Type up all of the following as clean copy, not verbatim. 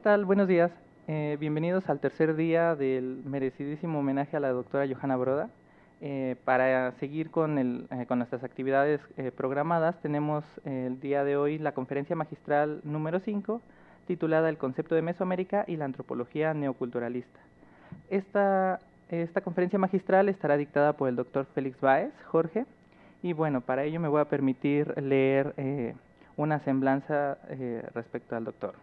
tal? Buenos días. Bienvenidos al tercer día del merecidísimo homenaje a la doctora Johanna Broda. Para seguir con nuestras actividades programadas, tenemos el día de hoy la conferencia magistral número 5, titulada El concepto de Mesoamérica y la antropología neoculturalista. Esta conferencia magistral estará dictada por el doctor Félix Báez, Jorge, y bueno, para ello me voy a permitir leer una semblanza respecto al doctor.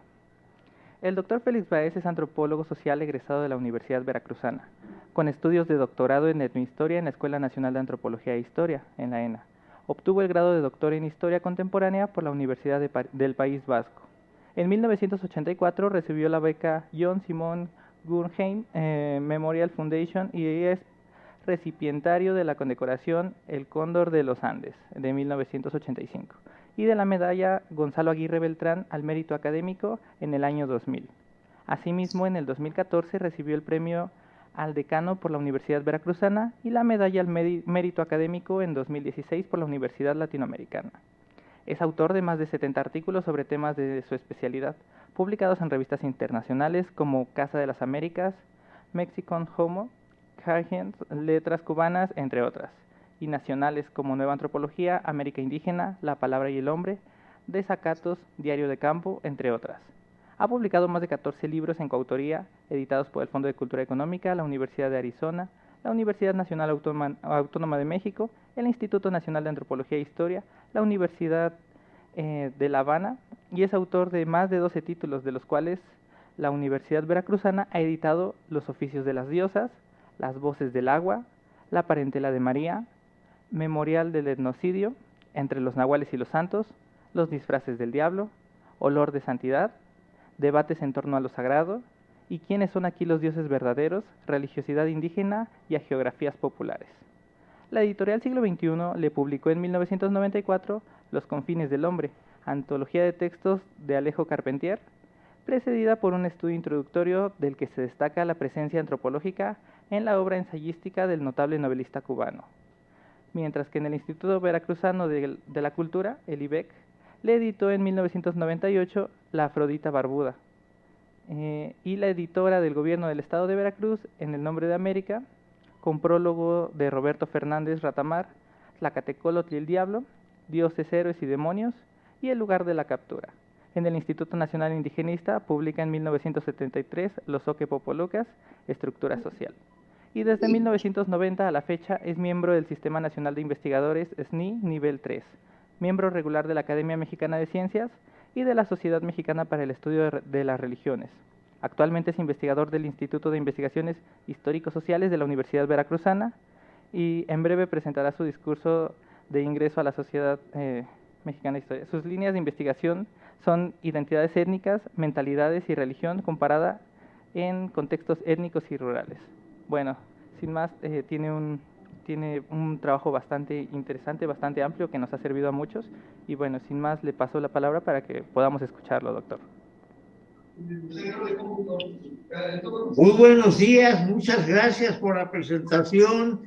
El doctor Félix Báez es antropólogo social egresado de la Universidad Veracruzana, con estudios de doctorado en etnohistoria en la Escuela Nacional de Antropología e Historia, en la ENA. Obtuvo el grado de doctor en Historia Contemporánea por la Universidad del País Vasco. En 1984 recibió la beca John Simon Guggenheim Memorial Foundation y es recipientario de la condecoración El Cóndor de los Andes de 1985 y de la medalla Gonzalo Aguirre Beltrán al mérito académico en el año 2000. Asimismo, en el 2014 recibió el premio al decano por la Universidad Veracruzana y la medalla al mérito académico en 2016 por la Universidad Latinoamericana. Es autor de más de 70 artículos sobre temas de su especialidad, publicados en revistas internacionales como Casa de las Américas, Mexican Homo, Cargens, Letras Cubanas, entre otras, y nacionales como Nueva Antropología, América Indígena, La Palabra y el Hombre, Desacatos, Diario de Campo, entre otras. Ha publicado más de 14 libros en coautoría, editados por el Fondo de Cultura Económica, la Universidad de Arizona, la Universidad Nacional Autónoma de México, el Instituto Nacional de Antropología e Historia, la Universidad de La Habana, y es autor de más de 12 títulos, de los cuales la Universidad Veracruzana ha editado Los Oficios de las Diosas, Las Voces del Agua, La Parentela de María, Memorial del Etnocidio, Entre los Nahuales y los Santos, Los Disfraces del Diablo, Olor de Santidad, Debates en torno a lo sagrado, y ¿Quiénes son aquí los dioses verdaderos?, Religiosidad indígena y Hagiografías populares. La editorial Siglo XXI le publicó en 1994 Los confines del hombre, antología de textos de Alejo Carpentier, precedida por un estudio introductorio del que se destaca la presencia antropológica en la obra ensayística del notable novelista cubano. Mientras que en el Instituto Veracruzano de la Cultura, el IBEC, le editó en 1998 La Afrodita Barbuda, y la editora del gobierno del estado de Veracruz, En el nombre de América, con prólogo de Roberto Fernández Ratamar, Tlacatecolotl y el Diablo, Dioses, Héroes y Demonios, y El lugar de la captura. En el Instituto Nacional Indigenista publica en 1973 Los Oquepopolocas, Estructura Social. Y desde 1990 a la fecha es miembro del Sistema Nacional de Investigadores SNI Nivel 3, miembro regular de la Academia Mexicana de Ciencias y de la Sociedad Mexicana para el Estudio de las Religiones. Actualmente es investigador del Instituto de Investigaciones Histórico-Sociales de la Universidad Veracruzana y en breve presentará su discurso de ingreso a la Sociedad Mexicana de Historia. Sus líneas de investigación son identidades étnicas, mentalidades y religión comparada en contextos étnicos y rurales. Bueno, sin más, tiene un trabajo bastante interesante, bastante amplio, que nos ha servido a muchos. Y bueno, sin más, le paso la palabra para que podamos escucharlo, doctor. Muy buenos días, muchas gracias por la presentación.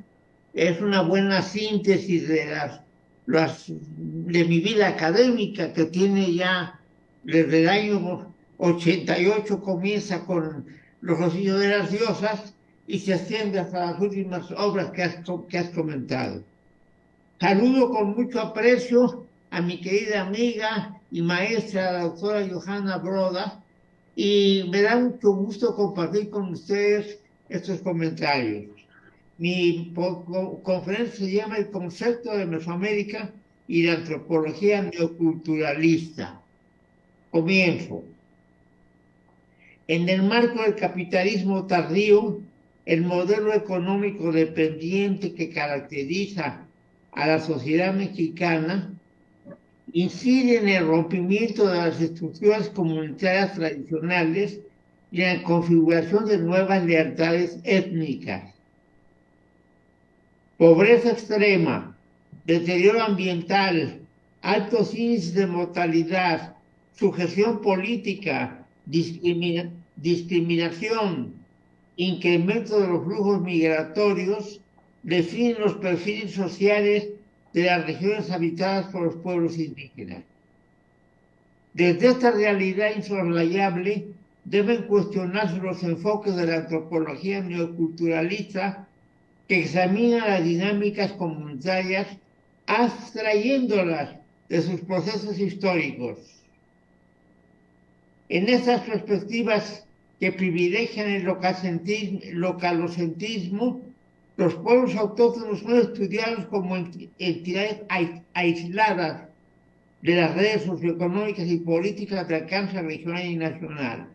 Es una buena síntesis de mi vida académica, que tiene ya desde el año 88, comienza con Los Oficios de las Diosas y se extiende hasta las últimas obras que has comentado. Saludo con mucho aprecio a mi querida amiga y maestra, la doctora Johanna Broda, y me da mucho gusto compartir con ustedes estos comentarios. Mi conferencia se llama El concepto de Mesoamérica y la antropología neoculturalista. Comienzo. En el marco del capitalismo tardío, el modelo económico dependiente que caracteriza a la sociedad mexicana incide en el rompimiento de las estructuras comunitarias tradicionales y en la configuración de nuevas lealtades étnicas. Pobreza extrema, deterioro ambiental, altos índices de mortalidad, sujeción política, discriminación, incremento de los flujos migratorios definen los perfiles sociales de las regiones habitadas por los pueblos indígenas. Desde esta realidad insoslayable deben cuestionarse los enfoques de la antropología neoculturalista que examina las dinámicas comunitarias abstrayéndolas de sus procesos históricos. En estas perspectivas que privilegian el localocentrismo, los pueblos autóctonos son estudiados como entidades aisladas de las redes socioeconómicas y políticas de alcance regional y nacional.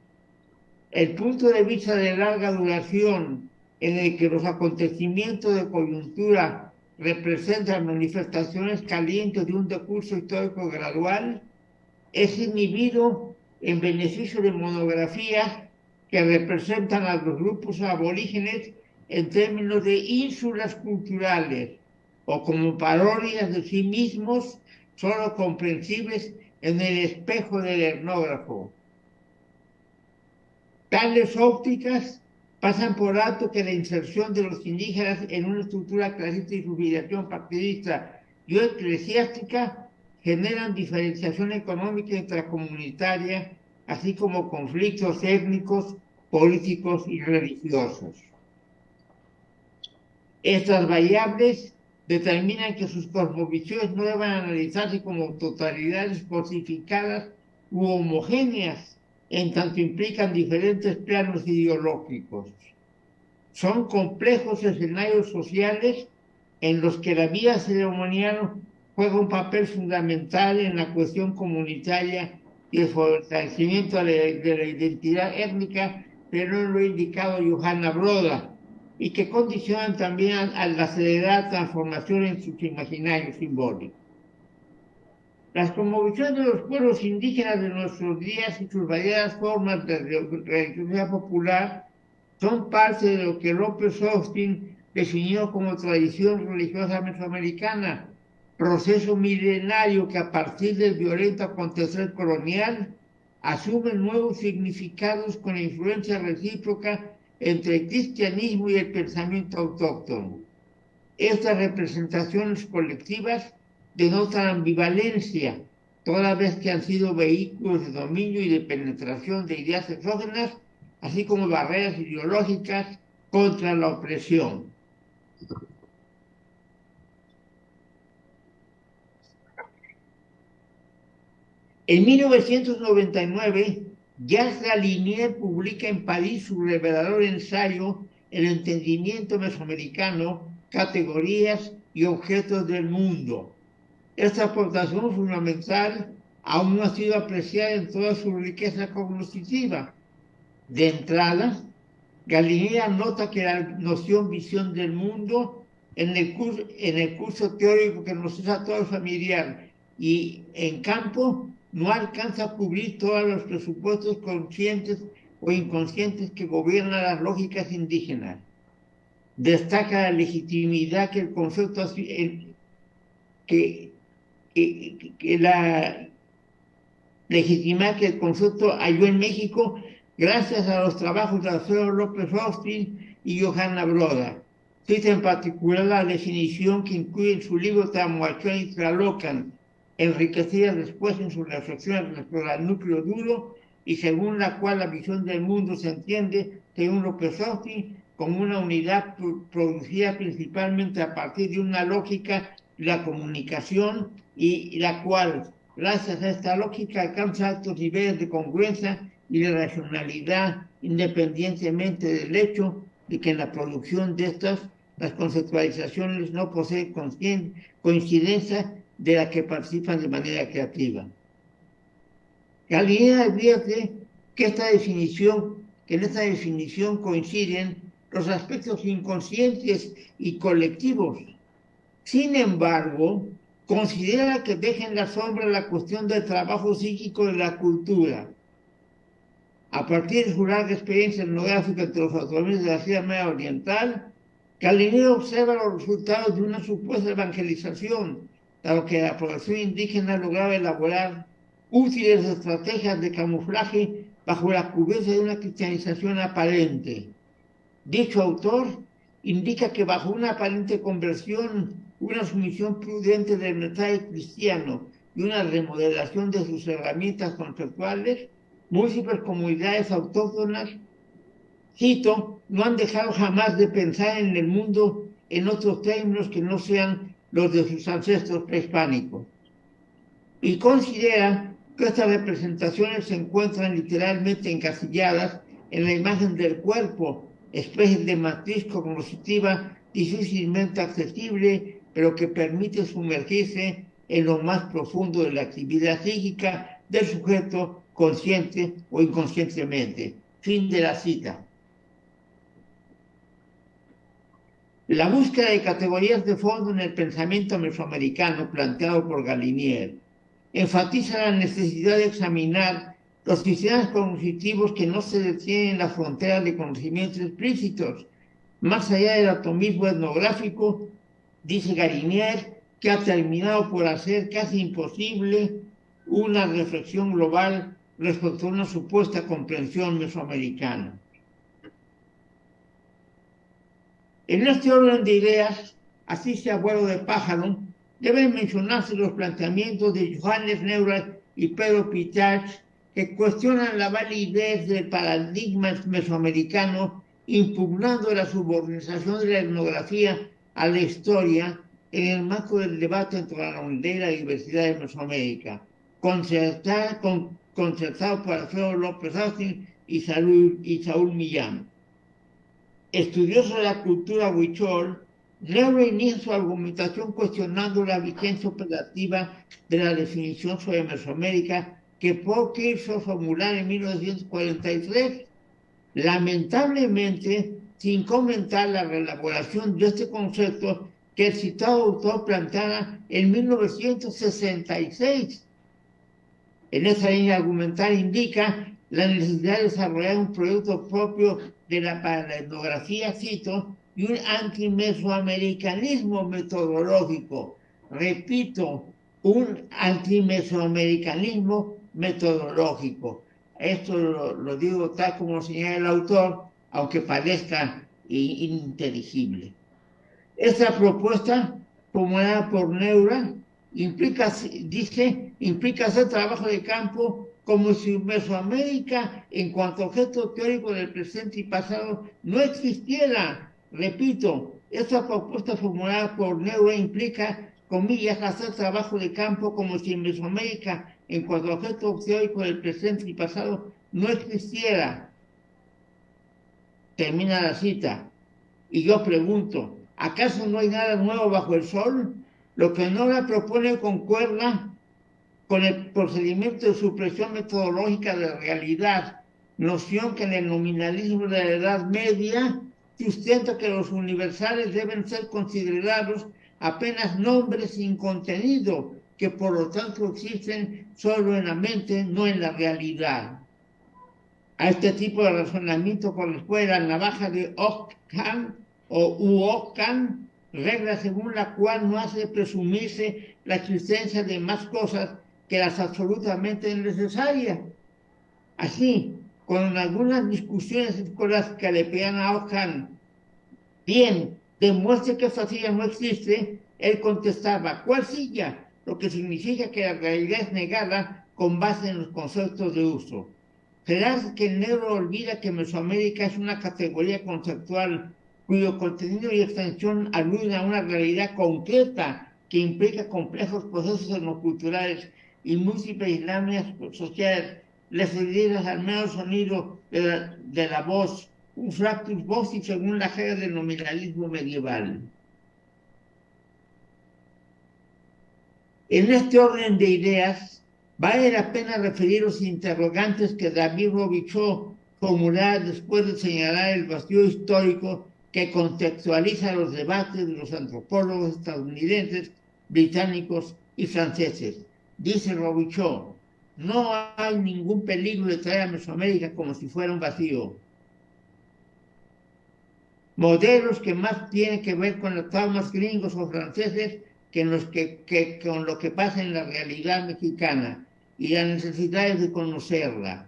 El punto de vista de larga duración en el que los acontecimientos de coyuntura representan manifestaciones calientes de un decurso histórico gradual es inhibido en beneficio de monografías que representan a los grupos aborígenes en términos de ínsulas culturales o como parodias de sí mismos solo comprensibles en el espejo del etnógrafo. Tales ópticas pasan por alto que la inserción de los indígenas en una estructura clasista y su filiación partidista y eclesiástica generan diferenciación económica intracomunitaria, así como conflictos étnicos, políticos y religiosos. Estas variables determinan que sus cosmovisiones no deben analizarse como totalidades cosificadas u homogéneas, en tanto implican diferentes planos ideológicos. Son complejos escenarios sociales en los que la vida ceremonial juega un papel fundamental en la cuestión comunitaria y el fortalecimiento de la identidad étnica, pero no lo ha indicado Johanna Broda, y que condicionan también a la acelerada transformación en sus imaginarios simbólicos. Las cosmovisiones de los pueblos indígenas de nuestros días y sus variadas formas de religiosidad popular son parte de lo que López Austin definió como tradición religiosa mesoamericana, proceso milenario que a partir del violento acontecer colonial asume nuevos significados con la influencia recíproca entre el cristianismo y el pensamiento autóctono. Estas representaciones colectivas denotan ambivalencia, toda vez que han sido vehículos de dominio y de penetración de ideas exógenas, así como barreras ideológicas contra la opresión. En 1999, Jacques Galinier publica en París su revelador ensayo El entendimiento mesoamericano, categorías y objetos del mundo. Esta aportación fundamental aún no ha sido apreciada en toda su riqueza cognitiva. De entrada, Galinier anota que la noción visión del mundo en el curso teórico que nos es a todos familiar y en campo no alcanza a cubrir todos los presupuestos conscientes o inconscientes que gobiernan las lógicas indígenas. Destaca la legitimidad que el concepto halló en México gracias a los trabajos de Alfredo López Austin y Johanna Broda. Cita en particular la definición que incluye en su libro Tamuachón y Tlalocan, enriquecida después en sus reflexiones sobre el núcleo duro y según la cual la visión del mundo se entiende, según López Austin, como una unidad producida principalmente a partir de una lógica de la comunicación y la cual, gracias a esta lógica, alcanza altos niveles de congruencia y de racionalidad, independientemente del hecho de que en la producción de estas, las conceptualizaciones no poseen coincidencia de la que participan de manera creativa. Galinier advierte que en esta definición coinciden los aspectos inconscientes y colectivos. Sin embargo, considera que deja en la sombra la cuestión del trabajo psíquico de la cultura. A partir de su larga experiencia etnográfica entre los autores de la Sierra Media Oriental, Galinier observa los resultados de una supuesta evangelización, dado que la población indígena lograba elaborar útiles estrategias de camuflaje bajo la cubierta de una cristianización aparente. Dicho autor indica que bajo una aparente conversión, una sumisión prudente del mensaje cristiano y una remodelación de sus herramientas conceptuales, múltiples comunidades autóctonas, cito, no han dejado jamás de pensar en el mundo en otros términos que no sean los de sus ancestros prehispánicos. Y considera que estas representaciones se encuentran literalmente encasilladas en la imagen del cuerpo, especie de matriz cognitiva difícilmente accesible, pero que permite sumergirse en lo más profundo de la actividad psíquica del sujeto, consciente o inconscientemente. Fin de la cita. La búsqueda de categorías de fondo en el pensamiento mesoamericano planteado por Galinier enfatiza la necesidad de examinar los sistemas cognitivos que no se detienen en la frontera de conocimientos explícitos. Más allá del atomismo etnográfico, dice Galinier, que ha terminado por hacer casi imposible una reflexión global respecto a una supuesta comprensión mesoamericana. En este orden de ideas, así sea vuelo de pájaro, deben mencionarse los planteamientos de Johannes Neumann y Pedro Pitarch, que cuestionan la validez del paradigma mesoamericano, impugnando la subordinación de la etnografía a la historia en el marco del debate entre la unidad y la diversidad de Mesoamérica, concertado por Alfredo López Austin y Saúl Millán. Estudioso de la cultura huichol, Neumann inicia su argumentación cuestionando la vigencia operativa de la definición sobre Mesoamérica que Paul quiso formular en 1943, lamentablemente sin comentar la reelaboración de este concepto que el citado autor planteara en 1966. En esa línea argumental indica la necesidad de desarrollar un proyecto propio para la etnografía, cito, y un antimesoamericanismo metodológico. Repito, un antimesoamericanismo metodológico. Esto lo digo tal como lo señala el autor, aunque parezca ininteligible. Esta propuesta, formulada por Neumann, implica hacer trabajo de campo como si Mesoamérica, en cuanto a objeto teórico del presente y pasado, no existiera. Repito, esta propuesta formulada por Neumann implica, comillas, hacer trabajo de campo como si Mesoamérica, en cuanto a objeto teórico del presente y pasado, no existiera. Termina la cita. Y yo pregunto, ¿acaso no hay nada nuevo bajo el sol? Lo que Neumann propone concuerda con el procedimiento de supresión metodológica de la realidad, noción que en el nominalismo de la Edad Media sustenta que los universales deben ser considerados apenas nombres sin contenido, que por lo tanto existen solo en la mente, no en la realidad. A este tipo de razonamiento corresponde la navaja de Ockham o Uocan, regla según la cual no hace presumirse la existencia de más cosas que las absolutamente necesarias. Así, con algunas discusiones escolásticas le pedían a Ockham, bien, demuestre que esta silla no existe, él contestaba, ¿cuál silla? Lo que significa que la realidad es negada con base en los conceptos de uso. ¿Será que el negro olvida que Mesoamérica es una categoría conceptual cuyo contenido y extensión aluden a una realidad concreta que implica complejos procesos etnoculturales y múltiples dinámicas sociales, referidas al mero sonido de la voz, un fractus vocis según la jerga del nominalismo medieval? En este orden de ideas, vale la pena referir los interrogantes que David Robichaud formulara después de señalar el vacío histórico que contextualiza los debates de los antropólogos estadounidenses, británicos y franceses. Dice Robichaud, no hay ningún peligro de traer a Mesoamérica como si fuera un vacío. Modelos que más tienen que ver con los traumas gringos o franceses que con lo que pasa en la realidad mexicana y las necesidades de conocerla.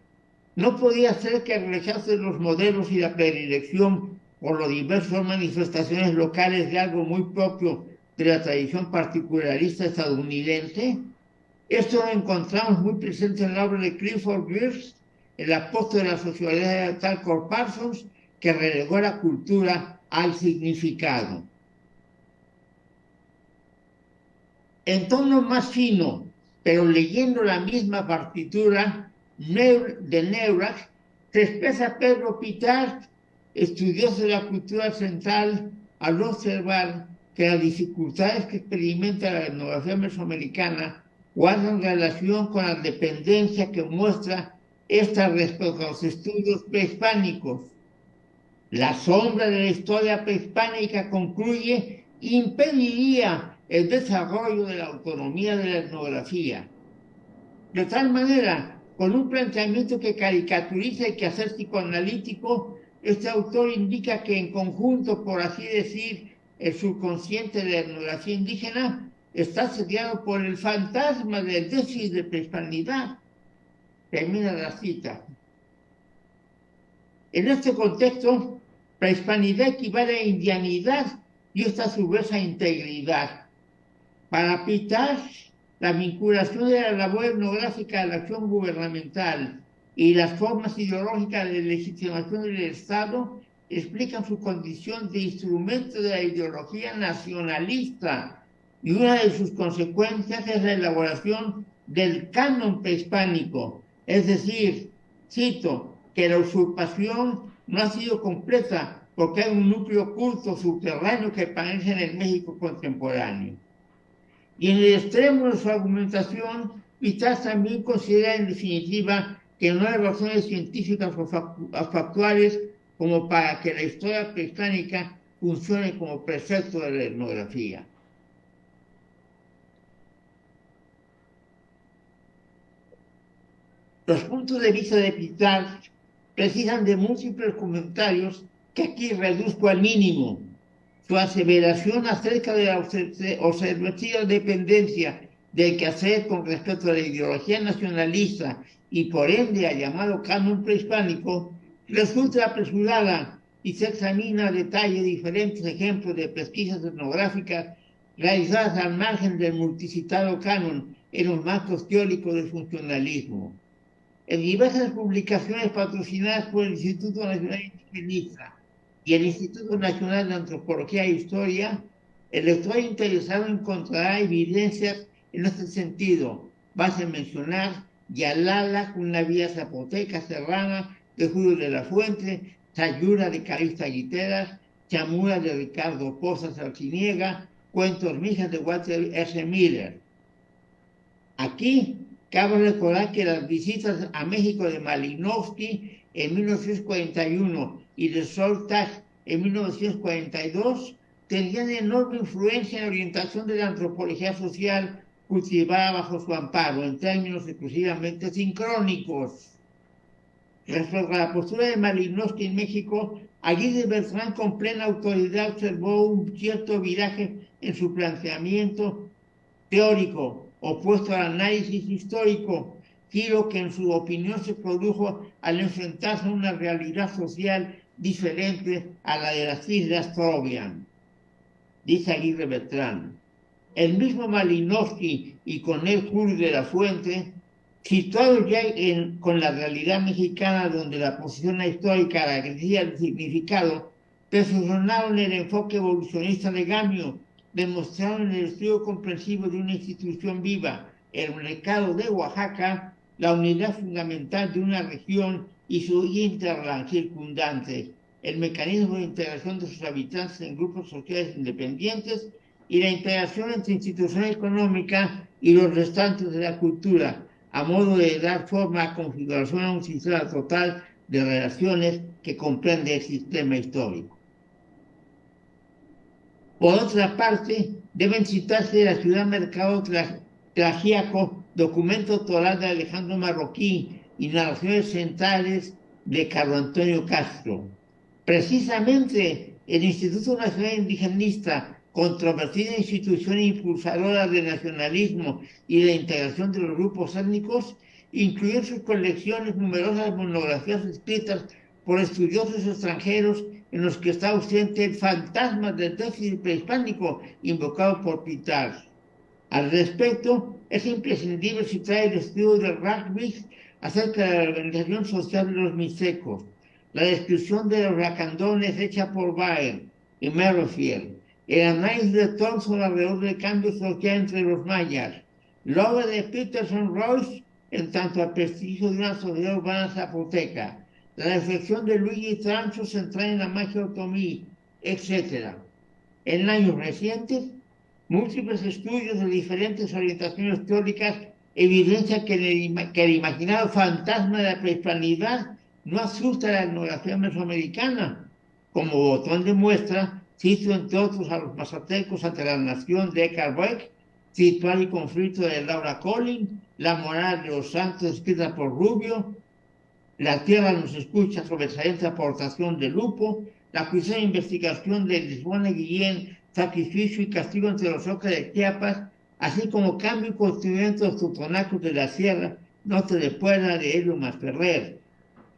No podía ser que el rechazo de los modelos y la predilección por las diversas manifestaciones locales de algo muy propio de la tradición particularista estadounidense. Esto lo encontramos muy presente en la obra de Clifford Geertz, el apóstol de la sociología tal Cor Parsons, que relegó la cultura al significado. En tono más fino, pero leyendo la misma partitura de Neurath, se expresa Pedro Pitart, estudioso de la cultura central, al observar que las dificultades que experimenta la etnografía mesoamericana guardan relación con la dependencia que muestra esta respecto a los estudios prehispánicos. La sombra de la historia prehispánica, concluye, impediría el desarrollo de la autonomía de la etnografía. De tal manera, con un planteamiento que caricaturiza el quehacer psicoanalítico, este autor indica que en conjunto, por así decir, el subconsciente de la etnografía indígena está asediado por el fantasma del déficit de prehispanidad. Termina la cita. En este contexto, prehispanidad equivale a indianidad y esta a su vez a integridad. Para Pitart, la vinculación de la labor etnográfica a la acción gubernamental y las formas ideológicas de legitimación del Estado explican su condición de instrumento de la ideología nacionalista, y una de sus consecuencias es la elaboración del canon prehispánico, es decir, cito, que la usurpación no ha sido completa porque hay un núcleo oculto subterráneo que permanece en el México contemporáneo. Y en el extremo de su argumentación, Pitart también considera en definitiva que no hay razones científicas o factuales como para que la historia prehispánica funcione como precepto de la etnografía. Los puntos de vista de Pitart precisan de múltiples comentarios que aquí reduzco al mínimo. Su aseveración acerca de la observativa dependencia del quehacer con respecto a la ideología nacionalista y por ende al llamado canon prehispánico resulta apresurada y se examina a detalle diferentes ejemplos de pesquisas etnográficas realizadas al margen del multicitado canon en los marcos teóricos del funcionalismo. En diversas publicaciones patrocinadas por el Instituto Nacional Indigenista y el Instituto Nacional de Antropología e Historia, el lector interesado encontrará evidencias en este sentido. Basta mencionar Yalala, una vía zapoteca serrana de Julio de la Fuente, Sayura de Calixto Guiteras, Chamura de Ricardo Pozas Arciniega, Cuentos Mijas de Walter S. Miller. Aquí cabe recordar que las visitas a México de Malinowski en 1941 y de Soltag en 1942 tenían enorme influencia en la orientación de la antropología social cultivada bajo su amparo, en términos exclusivamente sincrónicos. Respecto a la postura de Malinowski en México, Aguirre Beltrán con plena autoridad observó un cierto viraje en su planteamiento teórico, opuesto al análisis histórico, giro que en su opinión se produjo al enfrentarse a una realidad social diferente a la de las Islas Trobriand. Dice Aguirre Beltrán. El mismo Malinowski y con él Julio de la Fuente, situados ya con la realidad mexicana donde la posición histórica agredía el significado, perfeccionaron el enfoque evolucionista de Gamio, demostraron el estudio comprensivo de una institución viva, el mercado de Oaxaca, la unidad fundamental de una región y su interland circundante, el mecanismo de integración de sus habitantes en grupos sociales independientes y la integración entre institución económica y los restantes de la cultura, a modo de dar forma a configuración a un sistema total de relaciones que comprende el sistema histórico. Por otra parte, deben citarse la ciudad mercado Tlaxiaco, documento toral de Alejandro Marroquí y narraciones centrales de Carlos Antonio Castro. Precisamente el Instituto Nacional Indigenista, controvertida institución impulsadora del nacionalismo y de la integración de los grupos étnicos, incluyó en sus colecciones numerosas monografías escritas por estudiosos extranjeros en los que está ausente el fantasma del déficit prehispánico invocado por Pitart. Al respecto, es imprescindible citar el estudio de Radcliffe acerca de la organización social de los mixtecos, la descripción de los lacandones hecha por Baer y Merrifield, el análisis de Thompson alrededor del cambio social entre los mayas, la obra de Peterson Royce en tanto al prestigio de una sociedad urbana zapoteca, la reflexión de Luigi Trancho centrada en la magia otomí, etc. En años recientes, múltiples estudios de diferentes orientaciones teóricas evidencian que el imaginado fantasma de la prehispanidad no asusta a la etnografía mesoamericana. Como botón de muestra, cito entre otros a los mazatecos ante la nación de Eckhart Beck, Situar y conflicto de Laura Collin, La moral de los santos escrita por Rubio, La tierra nos escucha, sobresaliente aportación de Lupo, la juiciosa investigación de Lisboa Guillén, Sacrificio y castigo entre los Ocas de Chiapas, así como Cambio y construimiento de los tutonacos de la sierra, Norte de Puebla de Helio Masferrer,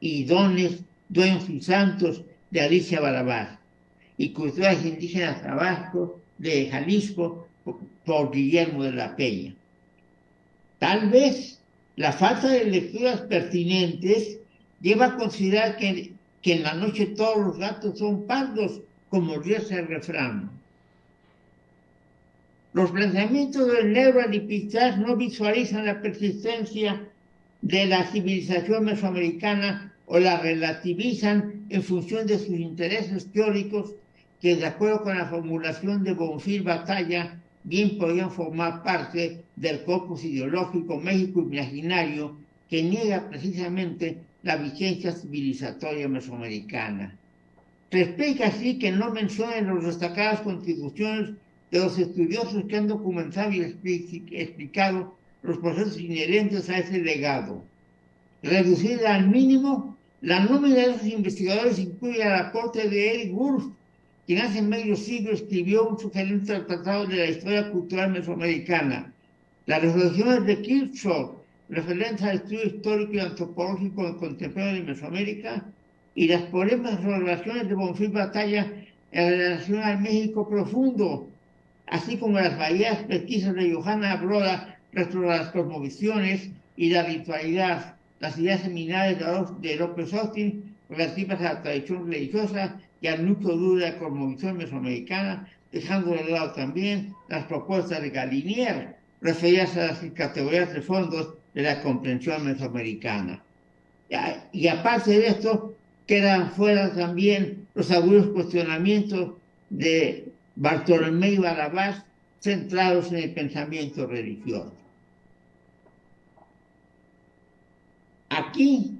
y Dones, Dueños y Santos de Alicia Barabás, y Culturas Indígenas Tabasco de Jalisco por Guillermo de la Peña. Tal vez la falta de lecturas pertinentes lleva a considerar que en la noche todos los gatos son pardos, como dice el refrán. Los planteamientos del Neural y Pichard no visualizan la persistencia de la civilización mesoamericana o la relativizan en función de sus intereses teóricos que, de acuerdo con la formulación de Bonfil Batalla, bien podrían formar parte del corpus ideológico México imaginario que niega precisamente la vigencia civilizatoria mesoamericana. Se explica así que no mencionen las destacadas contribuciones de los estudiosos que han documentado y explicado los procesos inherentes a ese legado. Reducida al mínimo, la nómina de esos investigadores incluye el aporte de Eric Wolf, quien hace medio siglo escribió un sugerente tratado de la historia cultural mesoamericana, las reflexiones de Kirchhoff, referentes al estudio histórico y antropológico contemporáneo de Mesoamérica, y las polémicas relaciones de Bonfil Batalla en relación al México profundo, así como las variadas pesquisas de Johanna Broda respecto a las cosmovisiones y la ritualidad, las ideas seminales de López Austin relativas a la tradición religiosa y al núcleo duro de la cosmovisión mesoamericana, dejando de lado también las propuestas de Galinier referidas a las categorías de fondos de la comprensión mesoamericana. Y aparte de esto, quedan fuera también los agudos cuestionamientos de Bartolomé y Barabás centrados en el pensamiento religioso. Aquí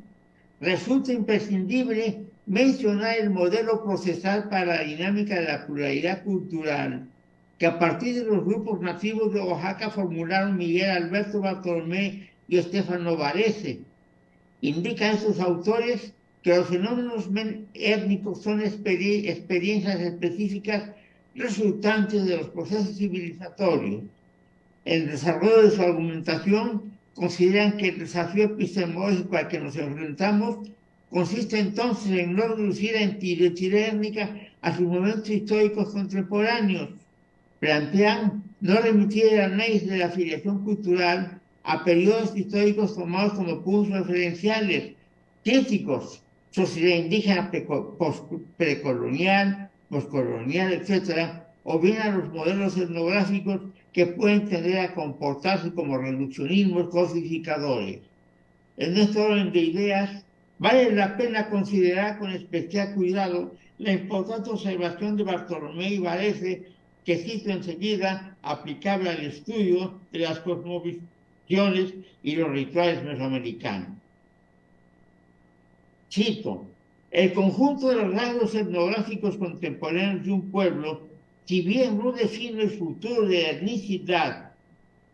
resulta imprescindible mencionar el modelo procesal para la dinámica de la pluralidad cultural que a partir de los grupos nativos de Oaxaca formularon Miguel Alberto Bartolomé y Estefano Varese. Indican estos autores que los fenómenos étnicos son experiencias específicas resultantes de los procesos civilizatorios. En el desarrollo de su argumentación, consideran que el desafío epistemológico al que nos enfrentamos consiste entonces en no reducir la identidad étnica a sus momentos históricos contemporáneos. Plantean no remitir el análisis de la afiliación cultural a periodos históricos tomados como puntos referenciales, críticos, sociedad indígena precolonial, postcolonial, etc., o bien a los modelos etnográficos que pueden tender a comportarse como reduccionismos cosificadores. En este orden de ideas, vale la pena considerar con especial cuidado la importante observación de Bartolomé y Varese, que cito enseguida, aplicable al estudio de las cosmovisiones y los rituales mesoamericanos. Cito: el conjunto de los rasgos etnográficos contemporáneos de un pueblo, si bien no define el futuro de la etnicidad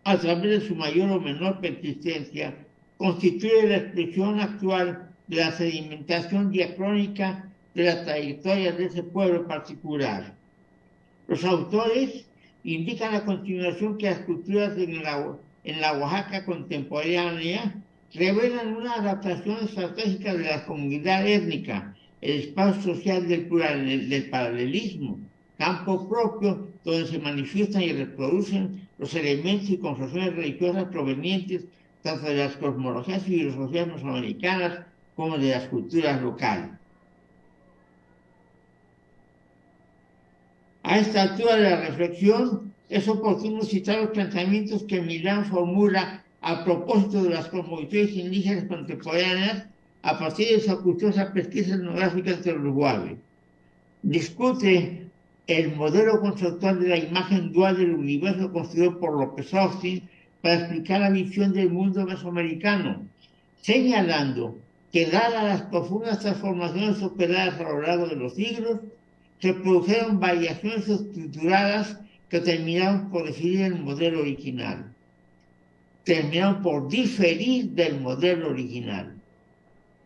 a través de su mayor o menor persistencia, constituye la expresión actual de la sedimentación diacrónica de la trayectoria de ese pueblo particular. Los autores indican a continuación que las culturas en la Oaxaca contemporánea revelan una adaptación estratégica de la comunidad étnica, el espacio social del paralelismo, campo propio donde se manifiestan y reproducen los elementos y construcciones religiosas provenientes tanto de las cosmologías y filosofías mesoamericanas como de las culturas locales. A esta altura de la reflexión, es oportuno citar los planteamientos que Millán formula a propósito de las cosmovisiones indígenas contemporáneas a partir de su acuciosa pesquisa etnográfica entre los Guaves. Discute el modelo conceptual de la imagen dual del universo construido por López Austin para explicar la visión del mundo mesoamericano, señalando que dadas las profundas transformaciones operadas a lo largo de los siglos, se produjeron variaciones estructuradas que terminaron por diferir del modelo original. Terminaron por diferir del modelo original.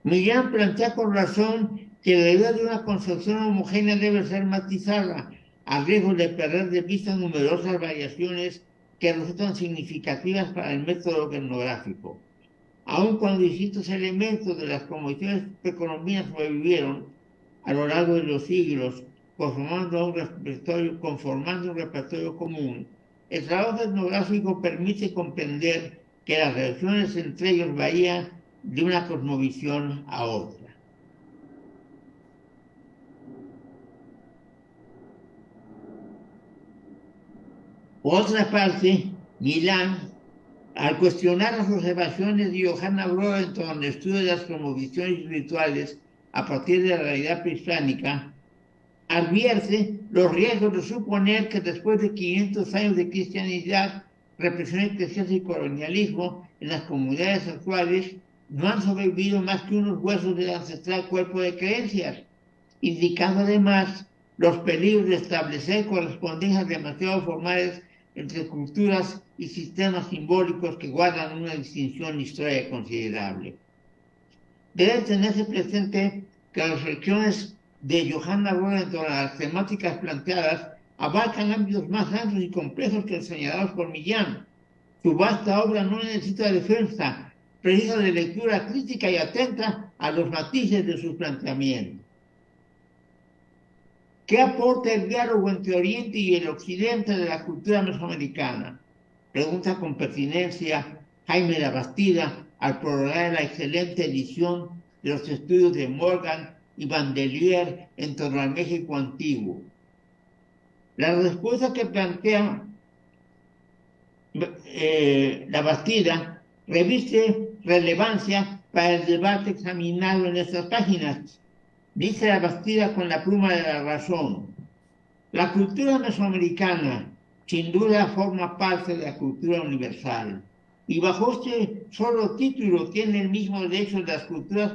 Millán plantea con razón que la idea de una concepción homogénea debe ser matizada, a riesgo de perder de vista numerosas variaciones que resultan significativas para el método etnográfico. Aun cuando distintos elementos de las cosmovisiones precolombinas sobrevivieron a lo largo de los siglos, conformando un repertorio común, el trabajo etnográfico permite comprender que las relaciones entre ellos varían de una cosmovisión a otra. Por otra parte, Millán, al cuestionar las observaciones de Johanna Broda en torno al estudio de las cosmovisiones rituales a partir de la realidad prehispánica, advierte los riesgos de suponer que después de 500 años de cristianidad, represión eclesiástica y colonialismo en las comunidades actuales, no han sobrevivido más que unos huesos del ancestral cuerpo de creencias, indicando además los peligros de establecer correspondencias demasiado formales entre culturas y sistemas simbólicos que guardan una distinción histórica considerable. Debe tenerse presente que las reflexiones de Johanna Broda en torno a las temáticas planteadas abarcan ámbitos más amplios y complejos que los señalados por Millán. Su vasta obra no necesita defensa, precisa de lectura crítica y atenta a los matices de sus planteamientos. ¿Qué aporta el diálogo entre Oriente y el Occidente de la cultura mesoamericana? Pregunta con pertinencia Jaime Labastida al prologar la excelente edición de los estudios de Morgan y Vandelier en torno al México antiguo. La respuesta que plantea Labastida reviste relevancia para el debate examinado en estas páginas. Dice Labastida con la pluma de la razón: la cultura mesoamericana sin duda forma parte de la cultura universal, y bajo este solo título tiene el mismo derecho de las culturas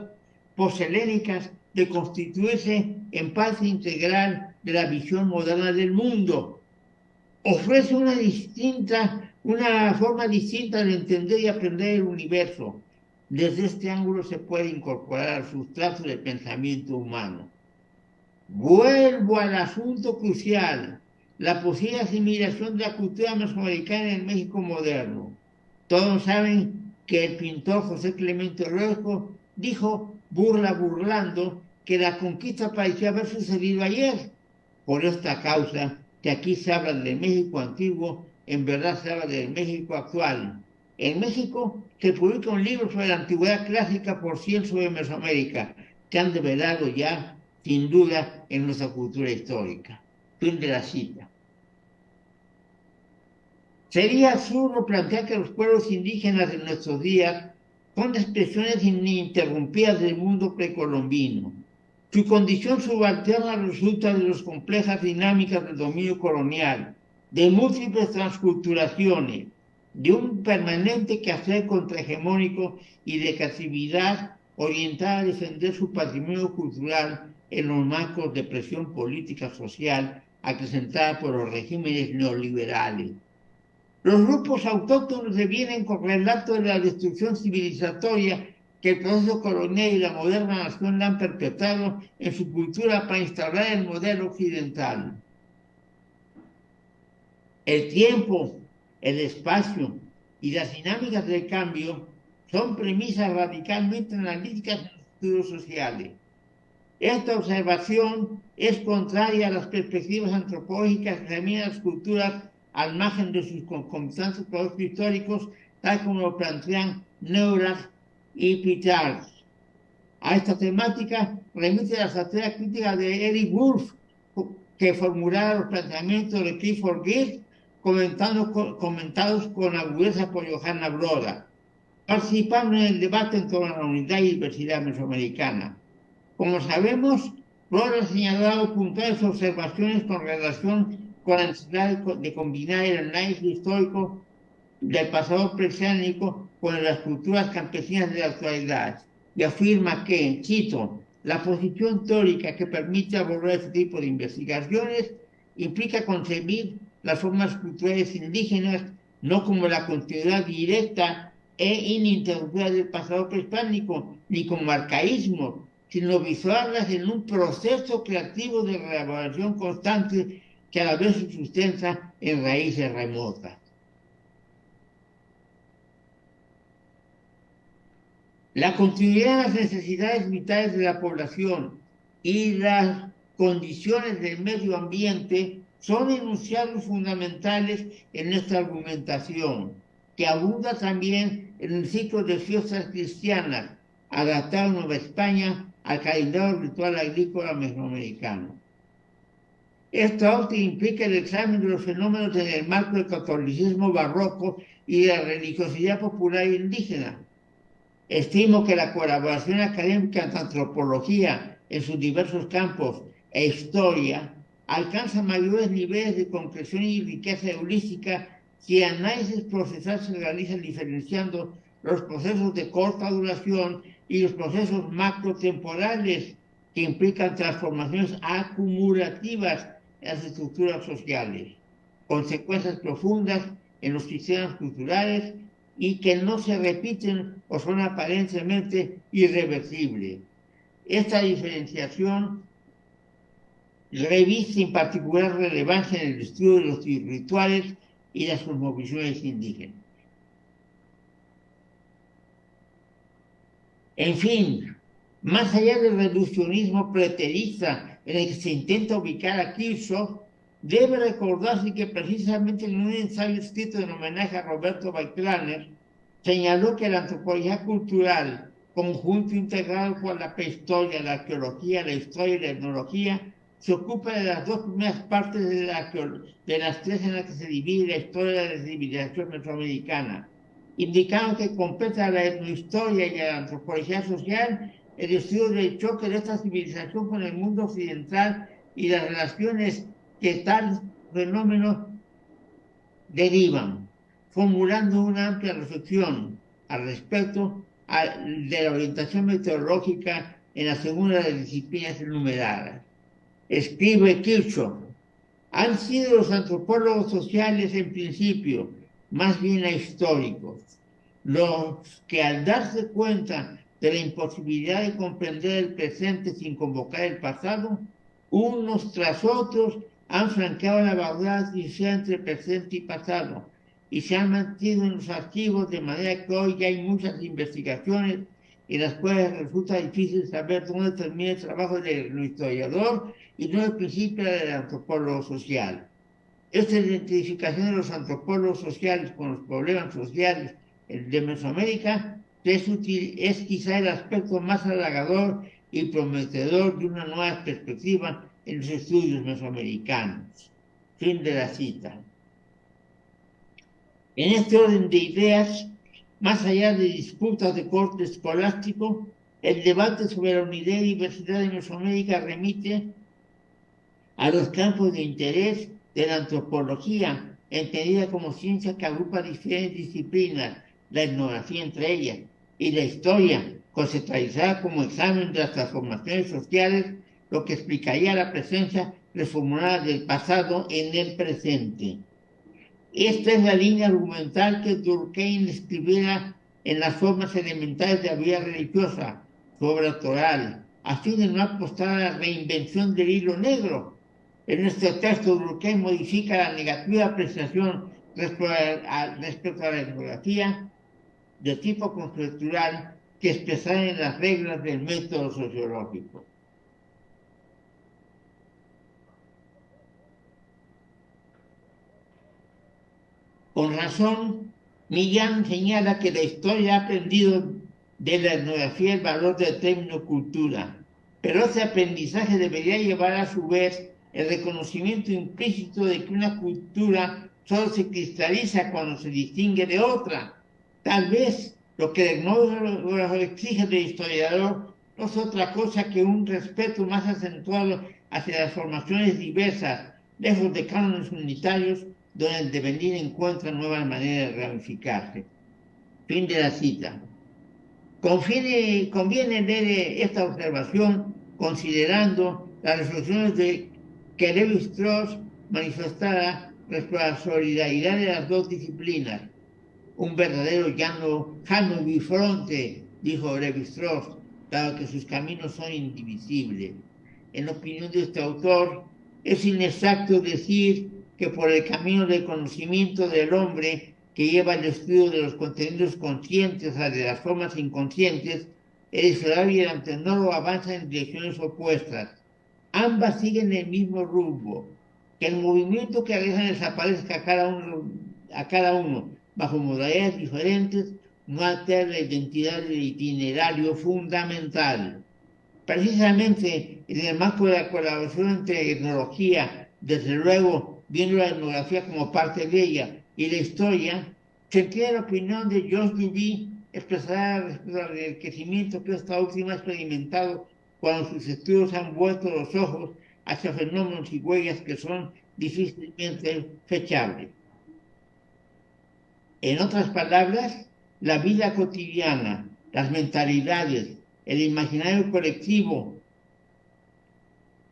poshelénicas de constituirse en parte integral de la visión moderna del mundo. Ofrece una forma distinta de entender y aprender el universo. Desde este ángulo se puede incorporar al sustrato del pensamiento humano. Vuelvo al asunto crucial, la posible asimilación de la cultura mesoamericana en el México moderno. Todos saben que el pintor José Clemente Orozco dijo, burlando, que la conquista parecía haber sucedido ayer. Por esta causa, que aquí se habla del México antiguo, en verdad se habla del México actual. En México se publica un libro sobre la antigüedad clásica por 100 sobre Mesoamérica, que han develado ya, sin duda, en nuestra cultura histórica. Fin de la cita. Sería absurdo plantear que los pueblos indígenas de nuestros días son expresiones ininterrumpidas del mundo precolombino. Su condición subalterna resulta de las complejas dinámicas del dominio colonial, de múltiples transculturaciones, de un permanente quehacer contrahegemónico y de creatividad orientada a defender su patrimonio cultural en los marcos de presión política social acrecentada por los regímenes neoliberales. Los grupos autóctonos devienen con relato de la destrucción civilizatoria que el proceso colonial y la moderna nación han perpetrado en su cultura para instaurar el modelo occidental. El tiempo, el espacio y las dinámicas del cambio son premisas radicalmente analíticas en los estudios sociales. Esta observación es contraria a las perspectivas antropológicas que examinan las culturas al margen de sus concomitantes procesos históricos, tal como lo plantean Neurath y Pitarch. A esta temática remite las tareas críticas de Eric Wolff, que formulara los planteamientos de Clifford Geertz, comentados con agudeza por Johanna Broda. Participaron en el debate en torno a la unidad y diversidad mesoamericana. Como sabemos, Broda ha señalado puntuales observaciones con relación con la necesidad de combinar el análisis histórico del pasado prehispánico con las culturas campesinas de la actualidad, y afirma que, cito, la posición teórica que permite abordar este tipo de investigaciones implica concebir las formas culturales indígenas no como la continuidad directa e ininterrumpida del pasado prehispánico, ni como arcaísmo, sino visualizarlas en un proceso creativo de reelaboración constante que a la vez se sustenta en raíces remotas. La continuidad de las necesidades vitales de la población y las condiciones del medio ambiente son enunciados fundamentales en esta argumentación, que abunda también en el ciclo de fiestas cristianas, adaptado en Nueva España al calendario ritual agrícola mesoamericano. Esto implica el examen de los fenómenos en el marco del catolicismo barroco y de la religiosidad popular indígena. Estimo que la colaboración académica en antropología en sus diversos campos e historia alcanza mayores niveles de concreción y riqueza heurística si el análisis procesal se realiza diferenciando los procesos de corta duración y los procesos macrotemporales que implican transformaciones acumulativas en las estructuras sociales, consecuencias profundas en los sistemas culturales y que no se repiten o son aparentemente irreversibles. Esta diferenciación reviste en particular relevancia en el estudio de los rituales y las cosmovisiones indígenas. En fin, más allá del reduccionismo preterista en el que se intenta ubicar a Kirchhoff, debe recordarse que precisamente en un ensayo escrito en homenaje a Roberto Baiklaner, señaló que la antropología cultural, conjunto integrado por la prehistoria, la arqueología, la historia y la etnología, se ocupa de las dos primeras partes de las tres en las que se divide la historia de la civilización mesoamericana, indicando que completa la etnohistoria y la antropología social el estudio del choque de esta civilización con el mundo occidental y las relaciones que tal fenómeno derivan, formulando una amplia reflexión al respecto de la orientación meteorológica en la segunda de las disciplinas enumeradas. Escribe Kirchhoff: han sido los antropólogos sociales en principio, más bien ahistóricos, los que al darse cuenta de la imposibilidad de comprender el presente sin convocar el pasado, unos tras otros han franqueado la barrera entre presente y pasado y se han mantenido en los archivos, de manera que hoy ya hay muchas investigaciones en las cuales resulta difícil saber dónde termina el trabajo del historiador y no el principio del antropólogo social. Esta identificación de los antropólogos sociales con los problemas sociales de Mesoamérica es quizá el aspecto más halagador y prometedor de una nueva perspectiva en los estudios mesoamericanos. Fin de la cita. En este orden de ideas, más allá de disputas de corte escolástico, el debate sobre la unidad y diversidad de Mesoamérica remite a los campos de interés de la antropología, entendida como ciencia que agrupa diferentes disciplinas, la etnografía entre ellas, y la historia, conceptualizada como examen de las transformaciones sociales, lo que explicaría la presencia reformulada del pasado en el presente. Esta es la línea argumental que Durkheim escribiera en las formas elementales de la vida religiosa, su obra toral, a fin de no apostar a la reinvención del hilo negro. En este texto, Durkheim modifica la negativa apreciación respecto a la etnografía de tipo conjetural que expresada en las reglas del método sociológico. Con razón, Millán señala que la historia ha aprendido de la etnografía el valor del término cultura, pero ese aprendizaje debería llevar a su vez el reconocimiento implícito de que una cultura solo se cristaliza cuando se distingue de otra. Tal vez lo que el etnógrafo exige del historiador no es otra cosa que un respeto más acentuado hacia las formaciones diversas, lejos de cánones unitarios, donde el devenir encuentra nuevas maneras de ramificarse. Fin de la cita. Conviene leer esta observación considerando las reflexiones que Levi-Strauss manifestara respecto a la solidaridad de las dos disciplinas. Un verdadero llano bifronte, dijo Levi-Strauss, dado que sus caminos son indivisibles. En opinión de este autor, es inexacto decir que por el camino del conocimiento del hombre que lleva el estudio de los contenidos conscientes a de las formas inconscientes, el historiador y el antropólogo avanzan en direcciones opuestas. Ambas siguen el mismo rumbo. Que el movimiento que realizan desaparezca a cada uno bajo modalidades diferentes no altera la identidad del itinerario fundamental. Precisamente en el marco de la colaboración entre etnología, desde luego viendo la etnografía como parte de ella, y la historia, se entiende la opinión de Georges Duby expresada respecto al enriquecimiento que esta última ha experimentado cuando sus estudios han vuelto los ojos hacia fenómenos y huellas que son difícilmente fechables. En otras palabras, la vida cotidiana, las mentalidades, el imaginario colectivo,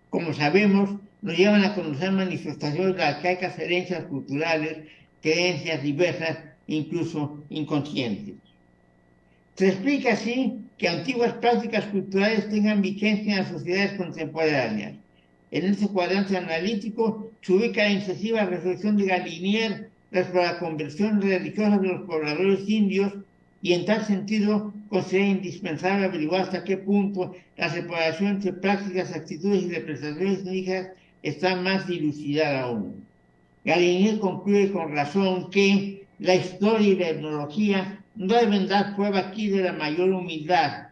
como sabemos, nos llevan a conocer manifestaciones de arcaicas herencias culturales, creencias diversas, incluso inconscientes. Se explica así que antiguas prácticas culturales tengan vigencia en las sociedades contemporáneas. En este cuadrante analítico se ubica la incisiva reflexión de Galinier respecto a la conversión religiosa de los pobladores indios y en tal sentido considera indispensable averiguar hasta qué punto la separación entre prácticas, actitudes y representaciones indígenas está más dilucidada aún. Galinier concluye con razón que la historia y la etnología no deben dar prueba aquí de la mayor humildad.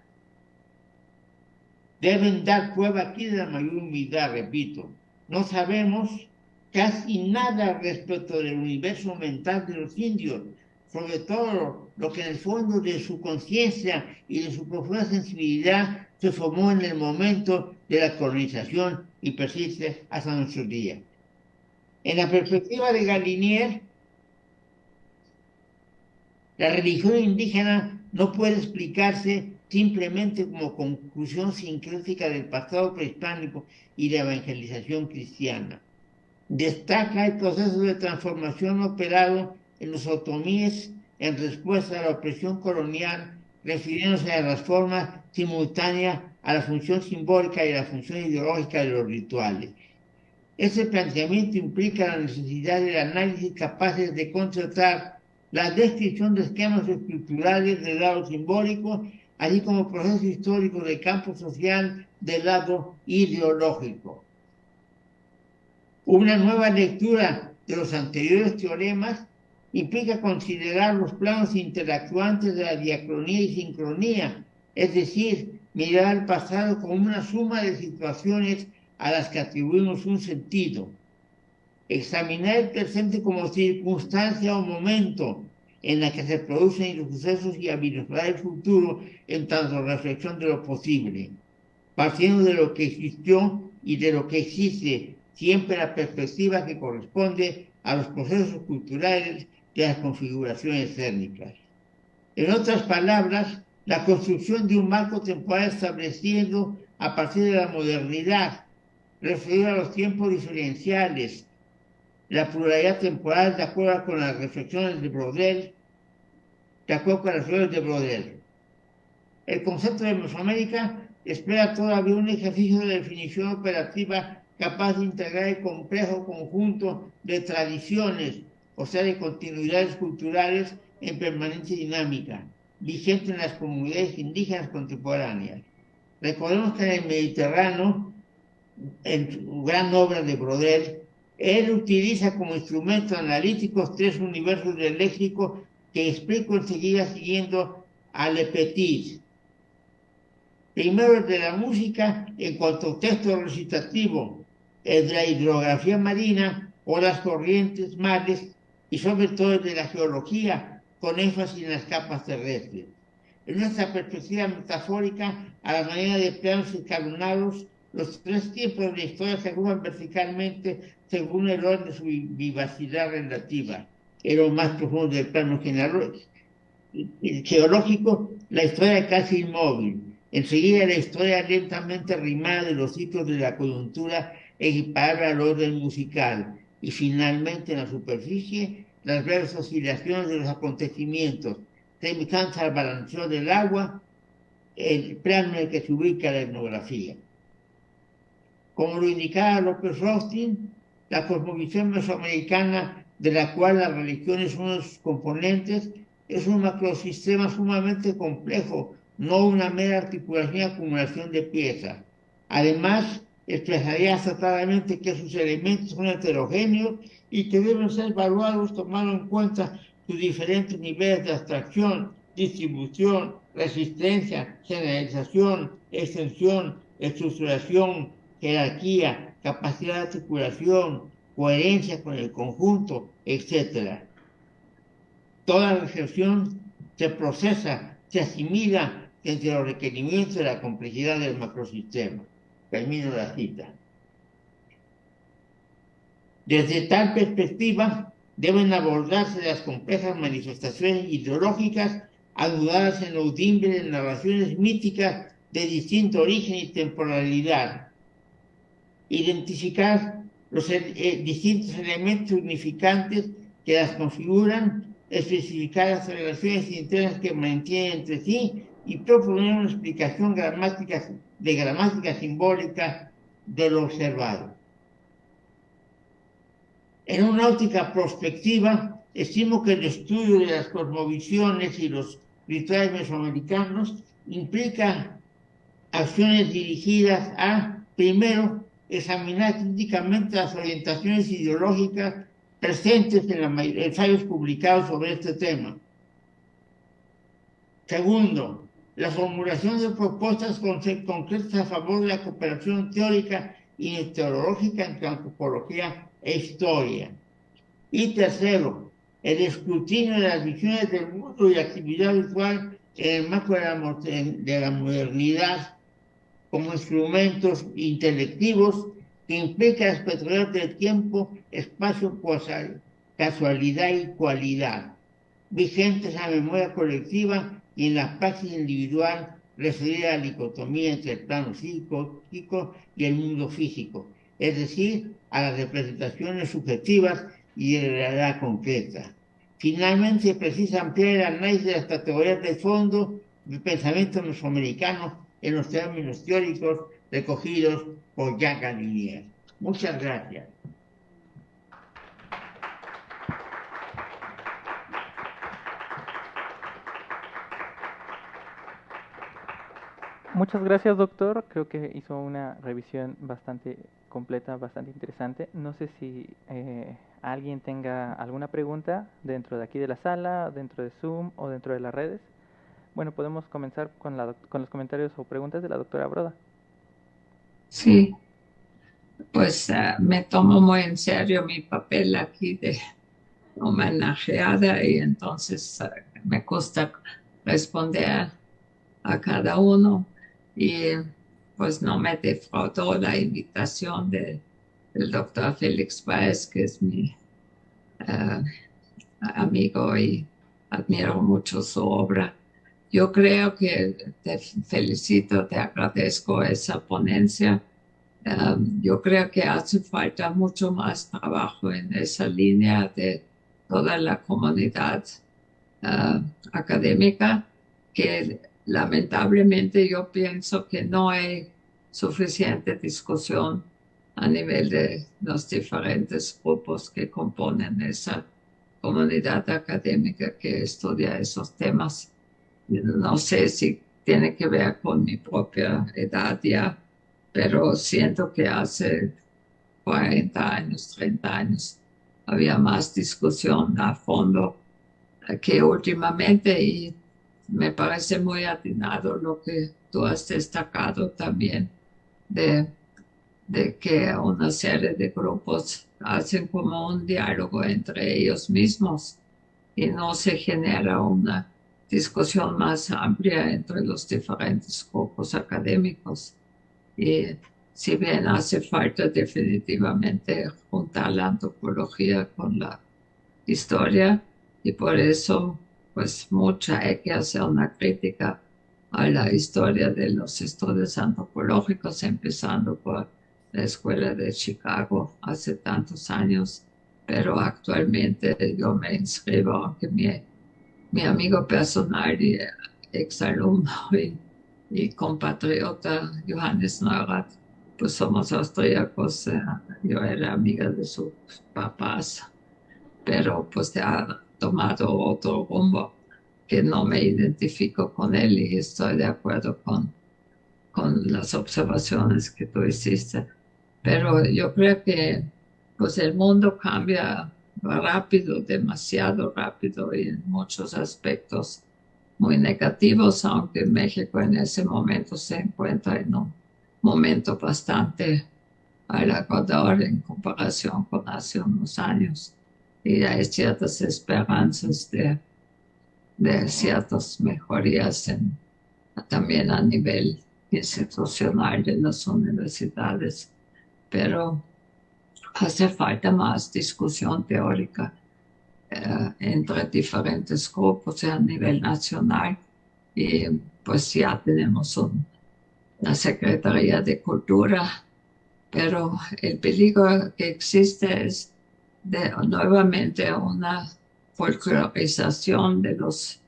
Deben dar prueba aquí de la mayor humildad, repito. No sabemos casi nada respecto del universo mental de los indios, sobre todo lo que en el fondo de su conciencia y de su profunda sensibilidad se formó en el momento de la colonización y persiste hasta nuestros días. En la perspectiva de Galinier, la religión indígena no puede explicarse simplemente como conclusión sincrética del pasado prehispánico y la evangelización cristiana. Destaca el proceso de transformación operado en los otomíes en respuesta a la opresión colonial, refiriéndose a las formas simultáneas a la función simbólica y a la función ideológica de los rituales. Ese planteamiento implica la necesidad del análisis capaces de concertar la descripción de esquemas estructurales del lado simbólico, así como procesos históricos de campo social del lado ideológico. Una nueva lectura de los anteriores teoremas implica considerar los planos interactuantes de la diacronía y sincronía, es decir, mirar al pasado como una suma de situaciones a las que atribuimos un sentido. Examinar el presente como circunstancia o momento en la que se producen los sucesos y habilitar el futuro en tanto reflexión de lo posible, partiendo de lo que existió y de lo que existe, siempre la perspectiva que corresponde a los procesos culturales de las configuraciones étnicas. En otras palabras, la construcción de un marco temporal establecido a partir de la modernidad, referido a los tiempos diferenciales, la pluralidad temporal de acuerdo con las reflexiones de Brodel, El concepto de Mesoamérica espera todavía un ejercicio de definición operativa capaz de integrar el complejo conjunto de tradiciones, o sea, de continuidades culturales en permanente dinámica, vigente en las comunidades indígenas contemporáneas. Recordemos que en el Mediterráneo, en su gran obra de Brodel, él utiliza como instrumentos analíticos tres universos del léxico que explico enseguida siguiendo a Le Petit. Primero el de la música en cuanto a texto recitativo, el de la hidrografía marina o las corrientes, mares y sobre todo el de la geología, con énfasis en las capas terrestres. En nuestra perspectiva metafórica, a la manera de planos escalonados, los tres tiempos de la historia se agrupan verticalmente según el orden de su vivacidad relativa. En lo más profundo del plano geológico, la historia casi inmóvil. Enseguida la historia lentamente rimada de los ciclos de la coyuntura equiparable al orden musical. Y finalmente en la superficie, las breves oscilaciones de los acontecimientos, semejantes al balanceo del agua, el plano en el que se ubica la etnografía. Como lo indicaba López Rostin, la cosmovisión mesoamericana, de la cual la religión es uno de sus componentes, es un macrosistema sumamente complejo, no una mera articulación y acumulación de piezas. Además, expresaría acertadamente que sus elementos son heterogéneos y que deben ser evaluados tomando en cuenta sus diferentes niveles de abstracción, distribución, resistencia, generalización, extensión, estructuración, jerarquía, capacidad de articulación, coherencia con el conjunto, etc. Toda recepción se procesa, se asimila entre los requerimientos de la complejidad del macrosistema. Termino la cita. Desde tal perspectiva, deben abordarse las complejas manifestaciones ideológicas anudadas en lo audible en narraciones míticas de distinto origen y temporalidad. Identificar los distintos elementos unificantes que las configuran, especificar las relaciones internas que mantienen entre sí y proponer una explicación de gramática simbólica de lo observado. En una óptica prospectiva, estimo que el estudio de las cosmovisiones y los rituales mesoamericanos implica acciones dirigidas a, primero, examinar críticamente las orientaciones ideológicas presentes en los ensayos publicados sobre este tema. Segundo, la formulación de propuestas concretas a favor de la cooperación teórica y meteorológica entre antropología e historia. Y tercero, el escrutinio de las visiones del mundo y actividad visual en el marco de la modernidad como instrumentos intelectivos que implican explorar del tiempo, espacio, casualidad y cualidad, vigentes en la memoria colectiva y en la praxis individual referida a la dicotomía entre el plano psíquico y el mundo físico, es decir, a las representaciones subjetivas y de la realidad concreta. Finalmente, precisa ampliar el análisis de las categorías de fondo del pensamiento mesoamericano en los términos teóricos recogidos por Jacques Galinier. Muchas gracias. Muchas gracias, doctor. Creo que hizo una revisión bastante completa, bastante interesante. No sé si alguien tenga alguna pregunta dentro de aquí de la sala, dentro de Zoom o dentro de las redes. Bueno, podemos comenzar con los comentarios o preguntas de la doctora Broda. Sí, pues me tomo muy en serio mi papel aquí de homenajeada y entonces me gusta responder a cada uno y pues no me defraudó la invitación del doctor Félix Báez, que es mi amigo y admiro mucho su obra. Yo creo que te felicito, te agradezco esa ponencia. Yo creo que hace falta mucho más trabajo en esa línea de toda la comunidad académica, que lamentablemente yo pienso que no hay suficiente discusión a nivel de los diferentes grupos que componen esa comunidad académica que estudia esos temas. No sé si tiene que ver con mi propia edad ya, pero siento que hace 40 años, 30 años, había más discusión a fondo que últimamente, y me parece muy atinado lo que tú has destacado también, de, de que una serie de grupos hacen como un diálogo entre ellos mismos y no se genera una discusión más amplia entre los diferentes grupos académicos. Y si bien hace falta definitivamente juntar la antropología con la historia, y por eso pues mucha hay que hacer una crítica a la historia de los estudios antropológicos, empezando por la Escuela de Chicago hace tantos años, pero actualmente yo me inscribo, aunque mi amigo personal y exalumno y compatriota Johannes Neurath, pues somos austríacos, yo era amiga de sus papás, pero pues ha tomado otro rumbo que no me identifico con él y estoy de acuerdo con las observaciones que tú hiciste. Pero yo creo que pues el mundo cambia rápido, demasiado rápido y en muchos aspectos muy negativos, aunque México en ese momento se encuentra en un momento bastante halagador en comparación con hace unos años. Y hay ciertas esperanzas de ciertas mejorías también a nivel institucional de las universidades, pero hace falta más discusión teórica entre diferentes grupos a nivel nacional y pues ya tenemos una Secretaría de Cultura, pero el peligro que existe es nuevamente una folclorización de los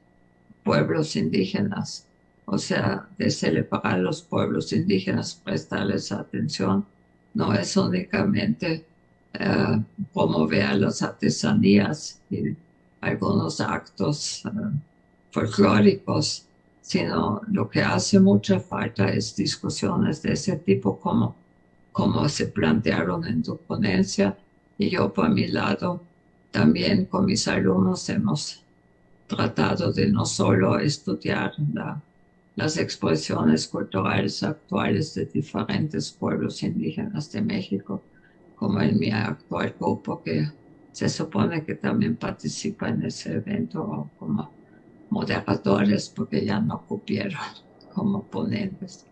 pueblos indígenas, o sea, de celebrar a los pueblos indígenas, prestarles atención, no es únicamente promover las artesanías y algunos actos folclóricos, sino lo que hace mucha falta es discusiones de ese tipo como se plantearon en tu ponencia. Y yo por mi lado, también con mis alumnos hemos tratado de no solo estudiar las expresiones culturales actuales de diferentes pueblos indígenas de México, como en mi actual grupo, que se supone que también participa en ese evento como moderadores, porque ya no cupieron como ponentes,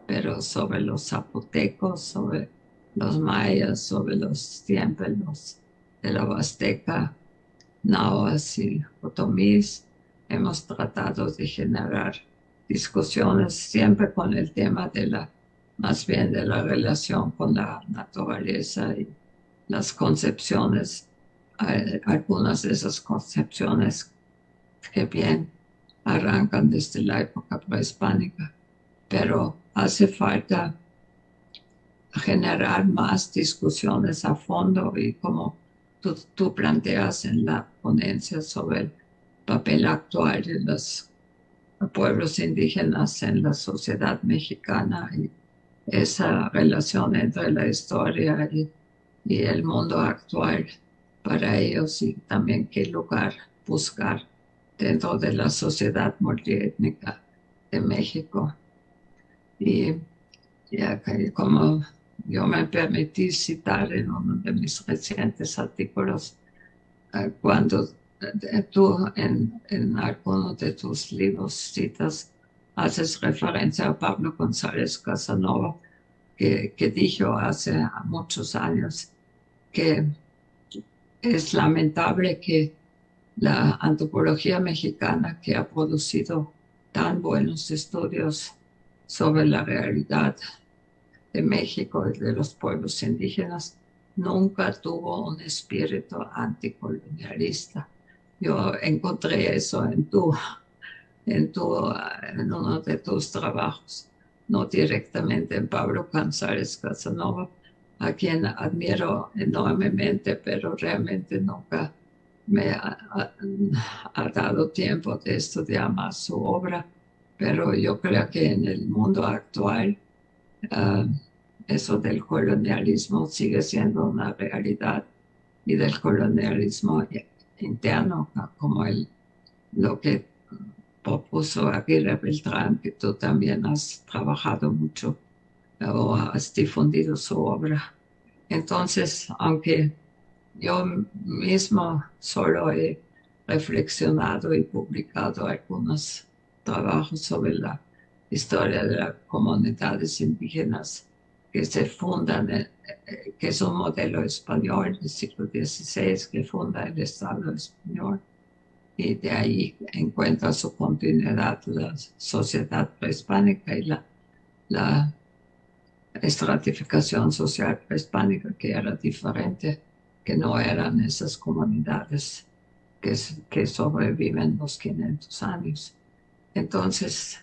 pero sobre los zapotecos, sobre los mayas, sobre los tiempos de la Huasteca, nahuas y otomís, hemos tratado de generar discusiones siempre con el tema más bien de la relación con la naturaleza y las concepciones, algunas de esas concepciones que bien arrancan desde la época prehispánica, pero hace falta generar más discusiones a fondo y como tú planteas en la ponencia sobre el papel actual de los pueblos indígenas en la sociedad mexicana y esa relación entre la historia y el mundo actual para ellos y también qué lugar buscar dentro de la sociedad multiétnica de México. Y ya como yo me permití citar en uno de mis recientes artículos, cuando tú en alguno de tus libros citas, haces referencia a Pablo González Casanova, que dijo hace muchos años que es lamentable que la antropología mexicana, que ha producido tan buenos estudios sobre la realidad de México y de los pueblos indígenas, nunca tuvo un espíritu anticolonialista. Yo encontré eso en uno de tus trabajos, no directamente en Pablo González Casanova, a quien admiro enormemente, pero realmente nunca me ha dado tiempo de estudiar más su obra. Pero yo creo que en el mundo actual, eso del colonialismo sigue siendo una realidad y del colonialismo interno, como el lo que propuso Aguirre Beltrán, que tú también has trabajado mucho o has difundido su obra. Entonces, aunque yo mismo solo he reflexionado y publicado algunos trabajos sobre la historia de las comunidades indígenas que se fundan, que es un modelo español del siglo XVI que funda el Estado español, y de ahí encuentra su continuidad la sociedad prehispánica y la estratificación social prehispánica, que era diferente, que no eran esas comunidades que sobreviven los 500 años. Entonces,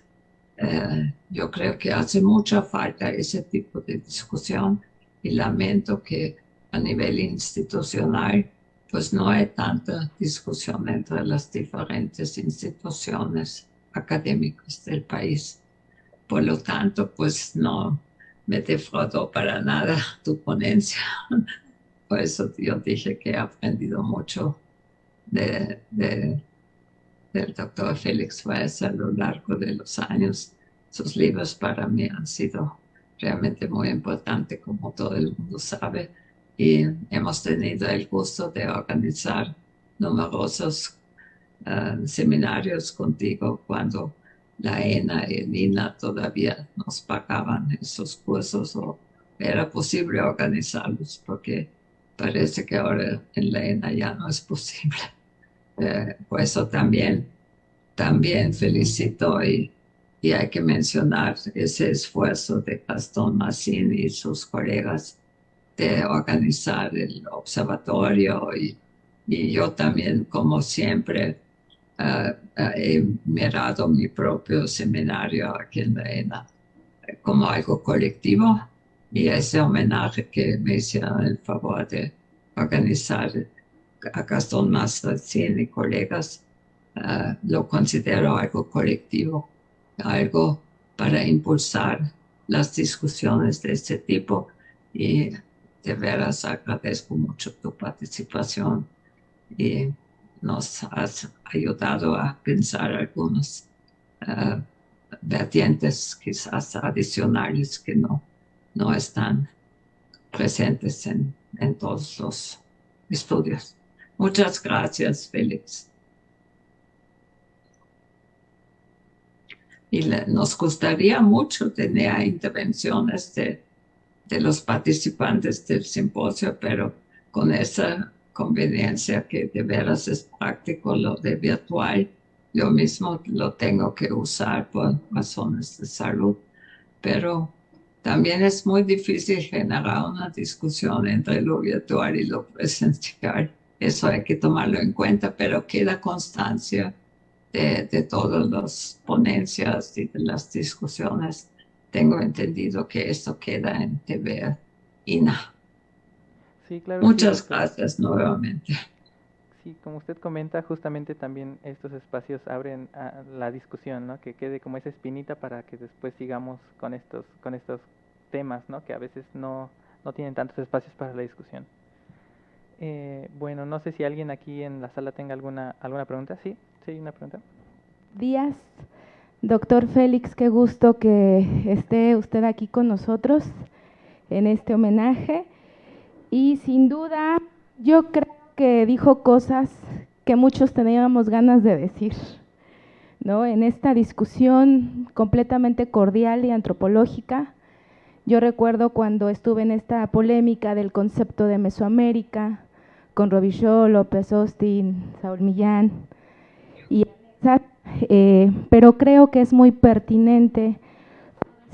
yo creo que hace mucha falta ese tipo de discusión y lamento que a nivel institucional pues no hay tanta discusión entre las diferentes instituciones académicas del país. Por lo tanto, pues no me defraudó para nada tu ponencia. Por eso yo dije que he aprendido mucho del doctor Félix Weiss a lo largo de los años. Sus libros para mí han sido realmente muy importantes, como todo el mundo sabe, y hemos tenido el gusto de organizar numerosos seminarios contigo cuando la ENA y el INA todavía nos pagaban esos cursos o era posible organizarlos, porque parece que ahora en la ENA ya no es posible. Por eso también felicito y hay que mencionar ese esfuerzo de Gastón Massín y sus colegas de organizar el observatorio y yo también, como siempre, he mirado mi propio seminario aquí en la ENA como algo colectivo, y ese homenaje que me hicieron el favor de organizar a Gastón Massín y colegas, lo considero algo colectivo, algo para impulsar las discusiones de este tipo, y de veras agradezco mucho tu participación y nos has ayudado a pensar algunos vertientes quizás adicionales que no están presentes en todos los estudios. Muchas gracias, Félix. Y nos gustaría mucho tener intervenciones de los participantes del simposio, pero con esa conveniencia que de veras es práctico lo de virtual, yo mismo lo tengo que usar por razones de salud, pero también es muy difícil generar una discusión entre lo virtual y lo presencial. Eso hay que tomarlo en cuenta, pero queda constancia de todas las ponencias y de las discusiones. Tengo entendido que esto queda en TV INA. Sí, claro. Muchas sí, gracias nuevamente. Sí, como usted comenta, justamente también estos espacios abren a la discusión, ¿no? Que quede como esa espinita para que después sigamos con estos temas, ¿no? Que a veces no tienen tantos espacios para la discusión. Bueno, no sé si alguien aquí en la sala tenga alguna pregunta. Sí, una pregunta. Días, doctor Félix, qué gusto que esté usted aquí con nosotros en este homenaje. Y sin duda, yo creo que dijo cosas que muchos teníamos ganas de decir, ¿no? En esta discusión completamente cordial y antropológica. Yo recuerdo cuando estuve en esta polémica del concepto de Mesoamérica con Robichaud, López Austin, Saúl Millán, pero creo que es muy pertinente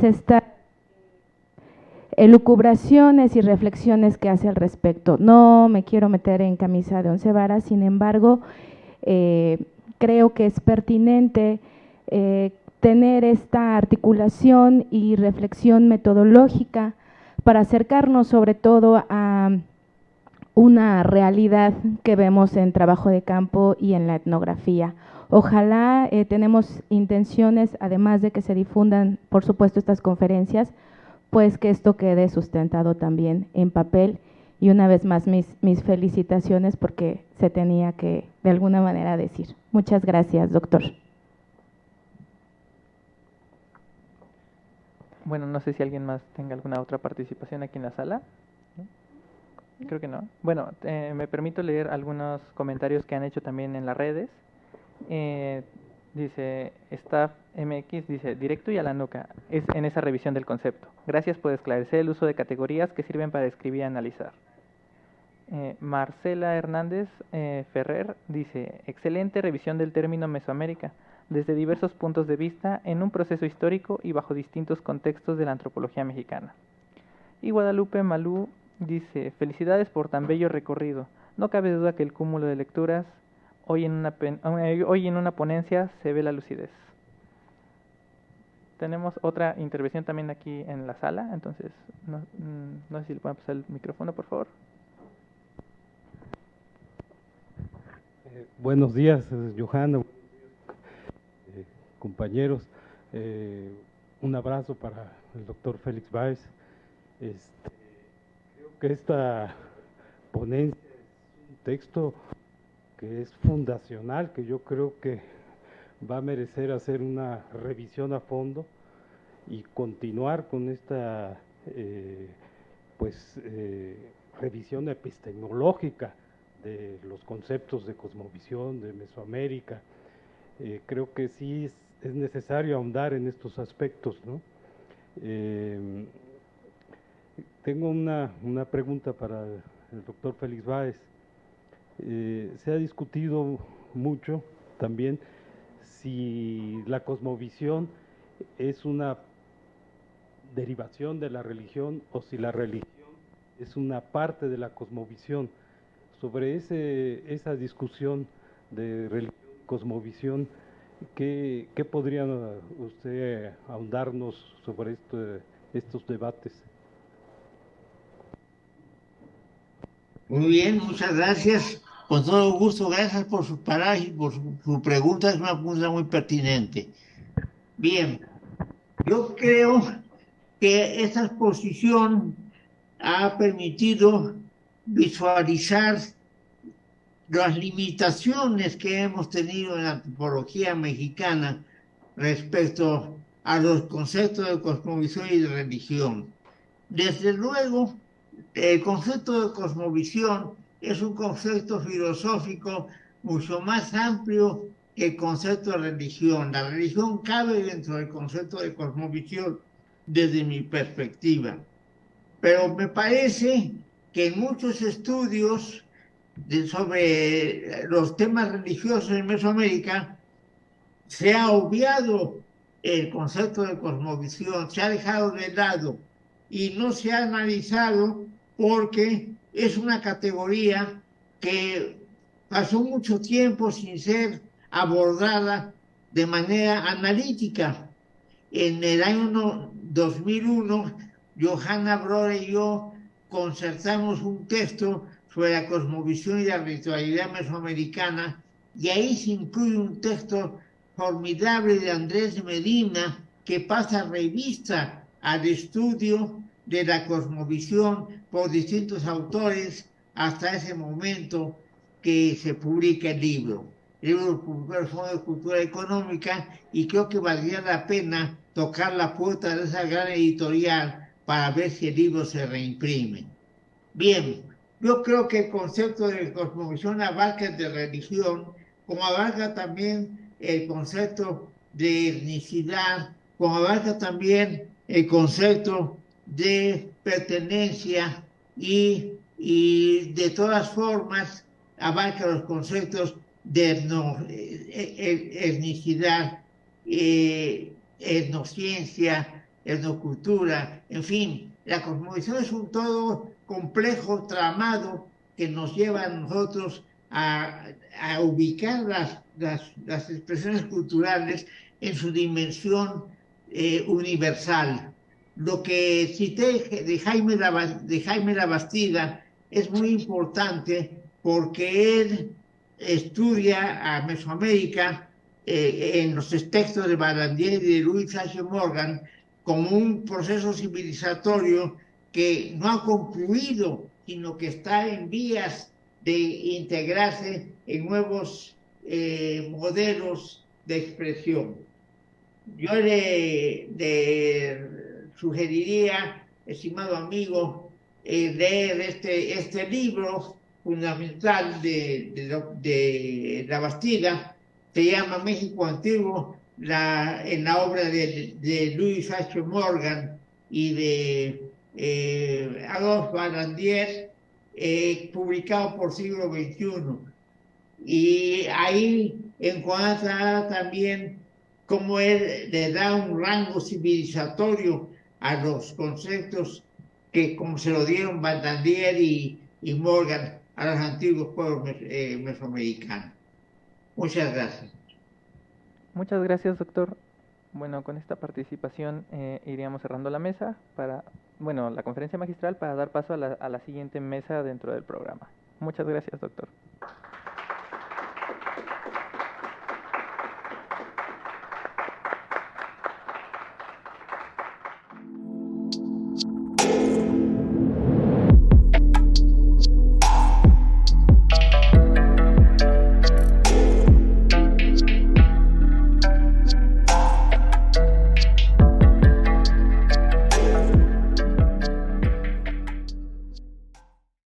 estas elucubraciones y reflexiones que hace al respecto. No me quiero meter en camisa de once varas, sin embargo, creo que es pertinente tener esta articulación y reflexión metodológica para acercarnos sobre todo a una realidad que vemos en trabajo de campo y en la etnografía. Ojalá tenemos intenciones, además de que se difundan, por supuesto, estas conferencias, pues que esto quede sustentado también en papel Y una vez más mis felicitaciones porque se tenía que de alguna manera decir. Muchas gracias, doctor. Bueno, no sé si alguien más tenga alguna otra participación aquí en la sala. ¿No? Creo que no. Bueno, me permito leer algunos comentarios que han hecho también en las redes. Dice Staff MX, dice, directo y a la nuca, es en esa revisión del concepto. Gracias por esclarecer el uso de categorías que sirven para escribir y analizar. Marcela Hernández Ferrer dice, excelente revisión del término Mesoamérica, desde diversos puntos de vista, en un proceso histórico y bajo distintos contextos de la antropología mexicana. Y Guadalupe Malú dice, felicidades por tan bello recorrido. No cabe duda que el cúmulo de lecturas hoy en una ponencia se ve la lucidez. Tenemos otra intervención también aquí en la sala, entonces no sé si le pueden pasar el micrófono, por favor. Buenos días, Johanna, compañeros. Un abrazo para el doctor Félix Báez. Creo que esta ponencia es un texto que es fundacional, que yo creo que va a merecer hacer una revisión a fondo y continuar con esta revisión epistemológica de los conceptos de cosmovisión, de Mesoamérica. Creo que sí es necesario ahondar en estos aspectos, ¿no? Tengo una pregunta para el doctor Félix Báez. Se ha discutido mucho también si la cosmovisión es una derivación de la religión o si la religión es una parte de la cosmovisión. Sobre esa discusión de religión y cosmovisión, ¿qué podría usted ahondarnos sobre estos debates? Muy bien, muchas gracias. Con todo gusto, gracias por sus palabras y por su pregunta. Es una pregunta muy pertinente. Bien, yo creo que esta exposición ha permitido visualizar las limitaciones que hemos tenido en la antropología mexicana respecto a los conceptos de cosmovisión y de religión. Desde luego, el concepto de cosmovisión es un concepto filosófico mucho más amplio que el concepto de religión. La religión cabe dentro del concepto de cosmovisión desde mi perspectiva. Pero me parece que en muchos estudios sobre los temas religiosos en Mesoamérica se ha obviado el concepto de cosmovisión, se ha dejado de lado y no se ha analizado porque es una categoría que pasó mucho tiempo sin ser abordada de manera analítica. En el año 2001, Johanna Broda y yo concertamos un texto sobre la cosmovisión y la ritualidad mesoamericana, y ahí se incluye un texto formidable de Andrés Medina que pasa revista al estudio de la cosmovisión por distintos autores hasta ese momento que se publica el libro. El libro lo publicó el Fondo de Cultura Económica y creo que valdría la pena tocar la puerta de esa gran editorial para ver si el libro se reimprime. Bien, yo creo que el concepto de cosmovisión abarca el de religión, como abarca también el concepto de etnicidad, como abarca también el concepto de pertenencia y de todas formas abarca los conceptos de etnicidad, etnociencia, etnocultura, en fin, la cosmovisión es un todo complejo, tramado, que nos lleva a nosotros a ubicar las expresiones culturales en su dimensión universal. Lo que cité de Jaime Labastida es muy importante porque él estudia a Mesoamérica en los textos de Barandier y de Louis H. Morgan como un proceso civilizatorio que no ha concluido sino que está en vías de integrarse en nuevos modelos de expresión. Yo le sugeriría, estimado amigo, leer este libro fundamental de la Bastida, se llama México Antiguo, en la obra de Louis H. Morgan y de Adolphe Barandier, publicado por Siglo XXI. Y ahí encuentra también cómo él le da un rango civilizatorio a los conceptos que, como se lo dieron Barandier y Morgan a los antiguos pueblos mesoamericanos. Muchas gracias. Muchas gracias, doctor. Bueno, con esta participación iríamos cerrando la mesa para, bueno, la conferencia magistral para dar paso a la siguiente mesa dentro del programa. Muchas gracias, doctor.